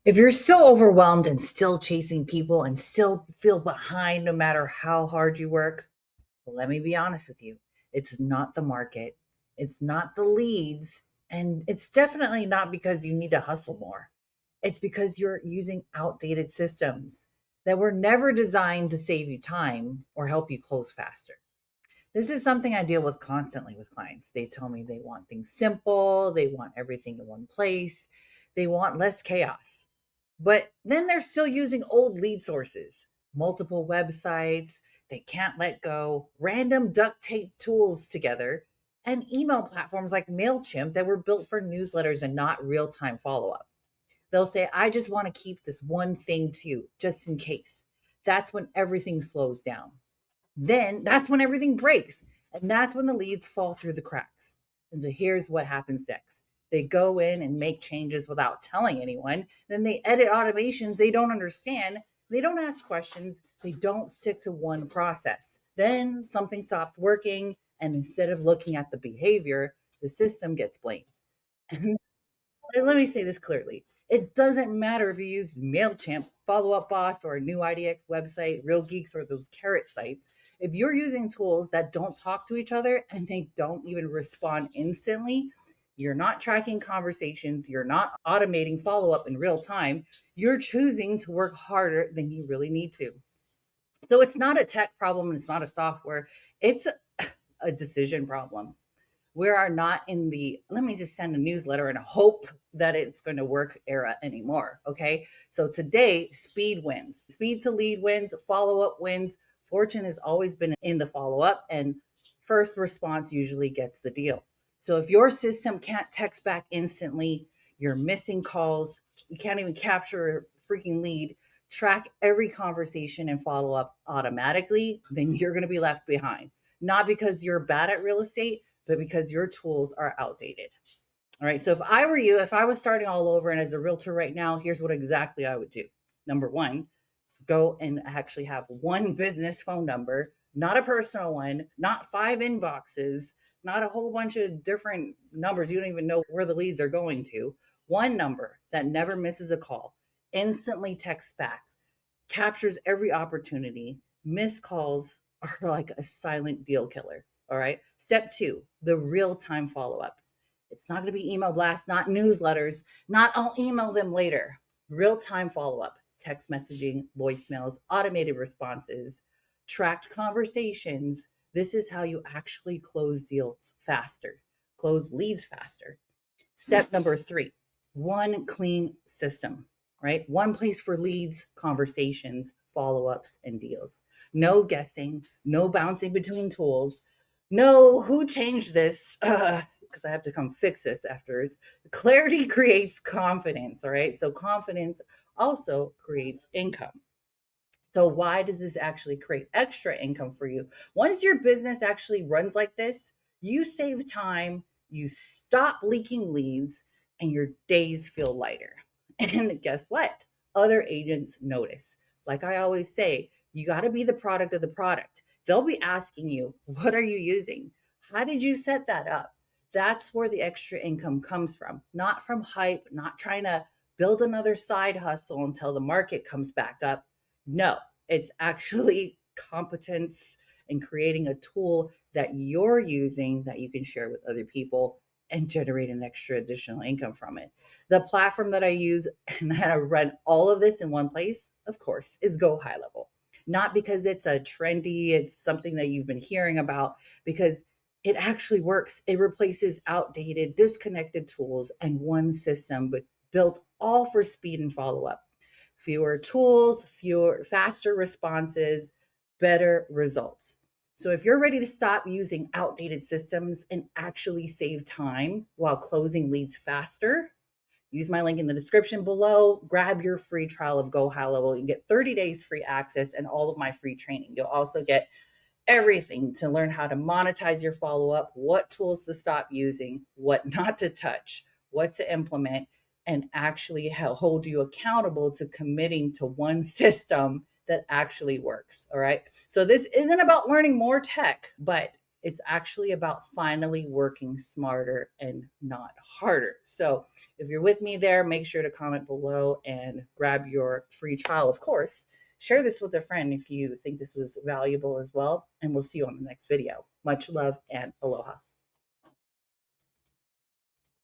If you're still overwhelmed and still chasing people and still feel behind no matter how hard you work, let me be honest with you. It's not the market, it's not the leads, and it's definitely not because you need to hustle more. It's because you're using outdated systems that were never designed to save you time or help you close faster. This is something I deal with constantly with clients. They tell me they want things simple, they want everything in one place, they want less chaos. But then they're still using old lead sources, multiple websites, they can't let go, random duct tape tools together, and email platforms like MailChimp that were built for newsletters and not real time follow up. They'll say, I just want to keep this one thing too, just in case. That's when everything slows down. Then that's when everything breaks. And that's when the leads fall through the cracks. And so here's what happens next. They go in and make changes without telling anyone. Then they edit automations they don't understand. They don't ask questions. They don't stick to one process. Then something stops working. And instead of looking at the behavior, the system gets blamed. And let me say this clearly. It doesn't matter if you use MailChimp, Follow Up Boss, or a new IDX website, Real Geeks, or those carrot sites. If you're using tools that don't talk to each other and they don't even respond instantly, you're not tracking conversations, you're not automating follow up in real time, you're choosing to work harder than you really need to. So it's not a tech problem, it's not a software, it's a decision problem. We are not in the let me just send a newsletter and hope that it's going to work era anymore. Okay. So today, speed wins, speed to lead wins, follow up wins. Fortune has always been in the follow up, and first response usually gets the deal. So if your system can't text back instantly, you're missing calls, you can't even capture a freaking lead, track every conversation and follow up automatically, then you're going to be left behind. Not because you're bad at real estate, but because your tools are outdated. All right. So if I were you, if I was starting all over and as a realtor right now, here's what exactly I would do. Number one, go and actually have one business phone number, not a personal one, not five inboxes, not a whole bunch of different numbers. You don't even know where the leads are going to. One number that never misses a call, instantly texts back, captures every opportunity. Missed calls are like a silent deal killer. All right. Step two, the real time follow up. It's not going to be email blasts, not newsletters, not I'll email them later. Real time follow up, text messaging, voicemails, automated responses, tracked conversations. This is how you actually close deals faster, close leads faster. Step number three, one clean system, right? One place for leads, conversations, follow ups, and deals. No guessing, no bouncing between tools. No, who changed this? Because I have to come fix this afterwards. Clarity creates confidence, all right? So, confidence also creates income. So, why does this actually create extra income for you? Once your business actually runs like this, you save time, you stop leaking leads, and your days feel lighter. And guess what? Other agents notice. Like I always say, you got to be the product of the product. They'll be asking you, what are you using? How did you set that up? That's where the extra income comes from, not from hype, not trying to build another side hustle until the market comes back up. No, it's actually competence and creating a tool that you're using that you can share with other people and generate an extra additional income from it. The platform that I use and that I run all of this in one place, of course, is Go HighLevel. Not because it's a trendy, it's something that you've been hearing about, because it actually works. It replaces outdated, disconnected tools and one system, but built all for speed and follow up. Fewer tools, fewer, faster responses, better results. So if you're ready to stop using outdated systems and actually save time while closing leads faster, use my link in the description below. Grab your free trial of Go High Level. You get 30 days free access and all of my free training. You'll also get everything to learn how to monetize your follow up, what tools to stop using, what not to touch, what to implement, and actually hold you accountable to committing to one system that actually works. All right. So this isn't about learning more tech, but It's actually about finally working smarter and not harder. So if you're with me there, make sure to comment below and grab your free trial. Of course, share this with a friend if you think this was valuable as well. And we'll see you on the next video. Much love and aloha.